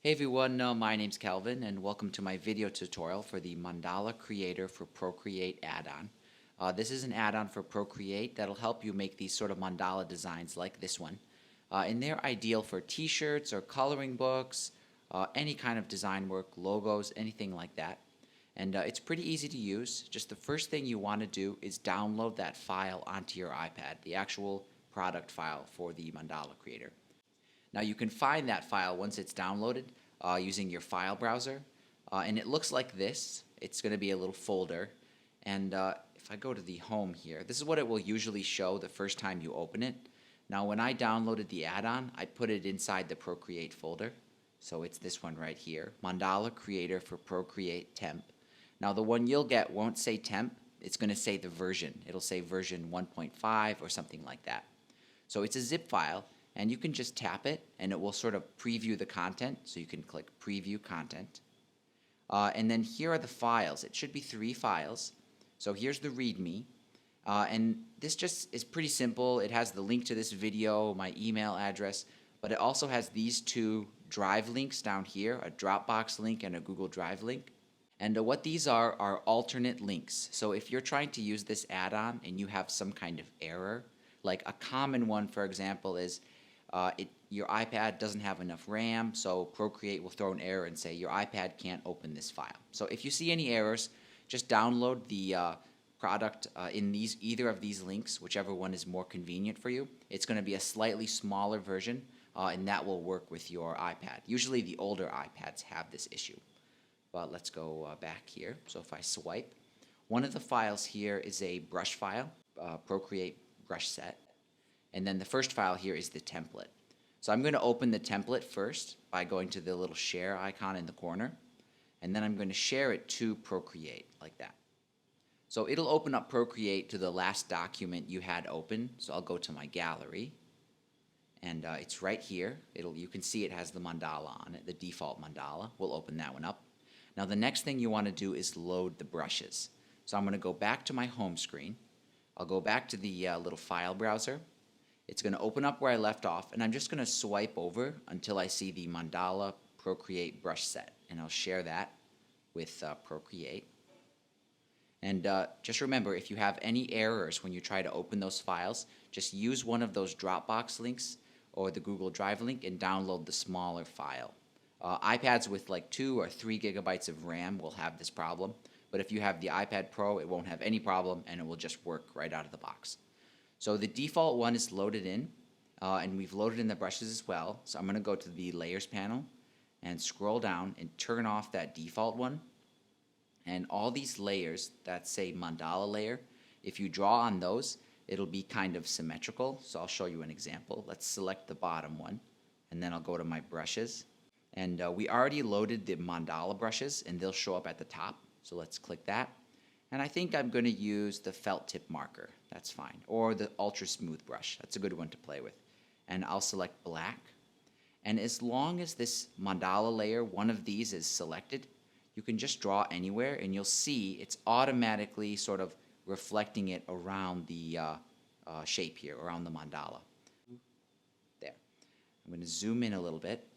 Hey everyone, my name's Calvin and welcome to my video tutorial for the Mandala Creator for Procreate add-on. This is an add-on for Procreate that'll help you make these sort of mandala designs like this one. And they're ideal for t-shirts or coloring books, any kind of design work, logos, anything like that. And it's pretty easy to use. Just the first thing you want to do is download that file onto your iPad, the actual product file for the Mandala Creator. Now you can find that file once it's downloaded using your file browser, and it looks like this. It's going to be a little folder, and if I go to the home here, this is what it will usually show the first time you open it. Now when I downloaded the add-on, I put it inside the Procreate folder, so it's this one right here, Mandala Creator for Procreate Temp. Now the one you'll get won't say temp, it's going to say the version. It'll say version 1.5 or something like that. So it's a zip file, and you can just tap it and it will sort of preview the content. So you can click preview content, and then here are the files. It should be 3 files. So here's the readme, and this just is pretty simple. It has the link to this video, my email address, but it also has these 2 drive links down here, a Dropbox link and a Google Drive link. And what these are alternate links. So if you're trying to use this add-on and you have some kind of error, like a common one, for example, is your iPad doesn't have enough RAM, so Procreate will throw an error and say your iPad can't open this file. So if you see any errors, just download the product in either of these links, whichever one is more convenient for you. It's going to be a slightly smaller version, and that will work with your iPad. Usually the older iPads have this issue. But let's go back here. So if I swipe, one of the files here is a brush file, Procreate brush set. And then the first file here is the template. So I'm going to open the template first by going to the little share icon in the corner. And then I'm going to share it to Procreate like that. So it'll open up Procreate to the last document you had open. So I'll go to my gallery. And it's right here. You can see it has the mandala on it, the default mandala. We'll open that one up. Now the next thing you want to do is load the brushes. So I'm going to go back to my home screen. I'll go back to the little file browser. It's going to open up where I left off, and I'm just going to swipe over until I see the Mandala Procreate brush set, and I'll share that with Procreate. And just remember, if you have any errors when you try to open those files, just use one of those Dropbox links or the Google Drive link and download the smaller file. iPads with like 2 or 3 gigabytes of RAM will have this problem, but if you have the iPad Pro, it won't have any problem and it will just work right out of the box. So the default one is loaded in, and we've loaded in the brushes as well. So I'm going to go to the Layers panel and scroll down and turn off that default one. And all these layers that say Mandala layer, if you draw on those, it'll be kind of symmetrical. So I'll show you an example. Let's select the bottom one, and then I'll go to my brushes. And we already loaded the Mandala brushes, and they'll show up at the top. So let's click that. And I think I'm going to use the felt tip marker. That's fine. Or the ultra smooth brush. That's a good one to play with. And I'll select black. And as long as this mandala layer, one of these is selected, you can just draw anywhere and you'll see it's automatically sort of reflecting it around the shape here, around the mandala. There. I'm going to zoom in a little bit.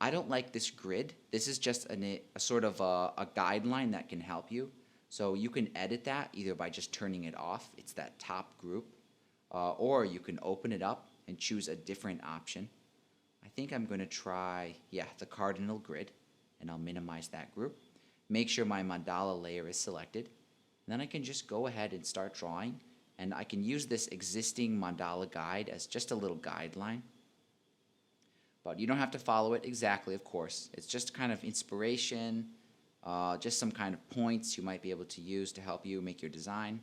I don't like this grid. This is just a sort of a guideline that can help you. So you can edit that either by just turning it off. It's that top group. Or you can open it up and choose a different option. I think I'm going to try, the cardinal grid. And I'll minimize that group. Make sure my mandala layer is selected. And then I can just go ahead and start drawing. And I can use this existing mandala guide as just a little guideline. But you don't have to follow it exactly, of course. It's just kind of inspiration. Just some kind of points you might be able to use to help you make your design,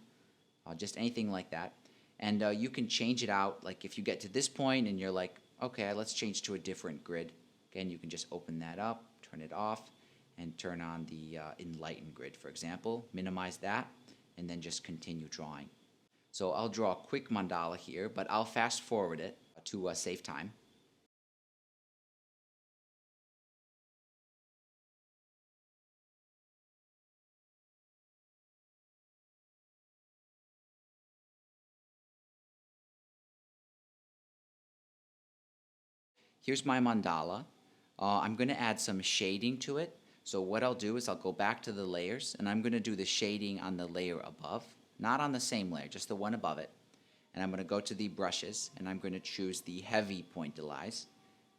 just anything like that. And you can change it out, like if you get to this point and you're like, okay, let's change to a different grid. Again, you can just open that up, turn it off, and turn on the enlighten grid, for example. Minimize that, and then just continue drawing. So I'll draw a quick mandala here, but I'll fast forward it to save time. Here's my mandala. I'm going to add some shading to it. So what I'll do is I'll go back to the layers, and I'm going to do the shading on the layer above, not on the same layer, just the one above it. And I'm going to go to the brushes, and I'm going to choose the heavy pointillize,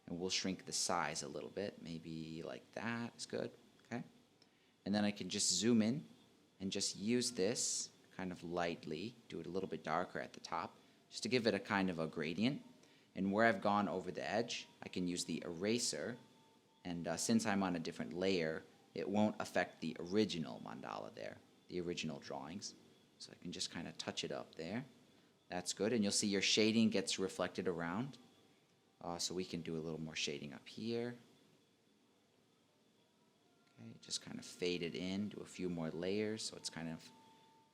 and we'll shrink the size a little bit, maybe like that is good, okay? And then I can just zoom in and just use this kind of lightly, do it a little bit darker at the top, just to give it a kind of a gradient. And where I've gone over the edge, I can use the eraser, and since I'm on a different layer, it won't affect the original mandala there, the original drawings. So I can just kind of touch it up there. That's good, and you'll see your shading gets reflected around. So we can do a little more shading up here. Okay, just kind of fade it in, do a few more layers so it's kind of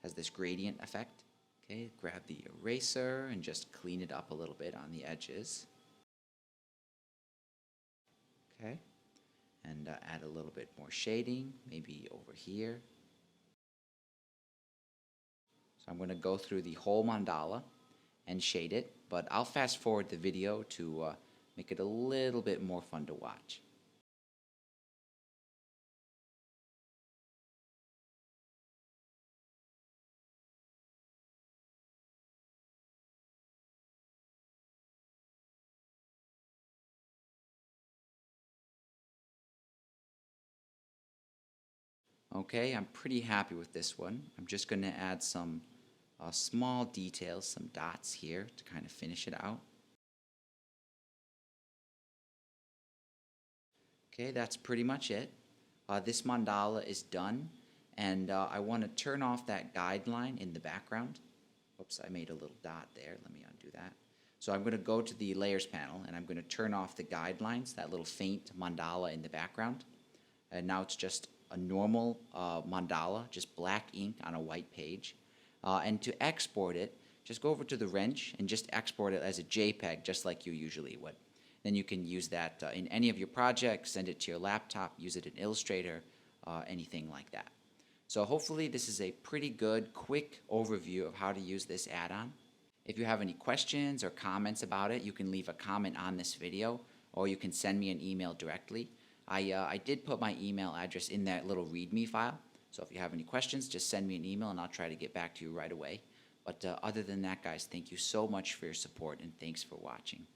has this gradient effect. Okay, grab the eraser and just clean it up a little bit on the edges. Okay, and add a little bit more shading, maybe over here. So I'm going to go through the whole mandala and shade it, but I'll fast forward the video to make it a little bit more fun to watch. Okay, I'm pretty happy with this one. I'm just going to add some small details, some dots here to kind of finish it out. Okay, that's pretty much it. This mandala is done, and I want to turn off that guideline in the background. Oops, I made a little dot there. Let me undo that. So I'm going to go to the layers panel, and I'm going to turn off the guidelines, that little faint mandala in the background. And now it's just a normal mandala, just black ink on a white page. And to export it, just go over to the wrench and just export it as a JPEG, just like you usually would. Then you can use that in any of your projects, send it to your laptop, use it in Illustrator, anything like that. So hopefully this is a pretty good, quick overview of how to use this add-on. If you have any questions or comments about it, you can leave a comment on this video, or you can send me an email directly. I did put my email address in that little README file, so if you have any questions, just send me an email and I'll try to get back to you right away. But other than that, guys, thank you so much for your support, and thanks for watching.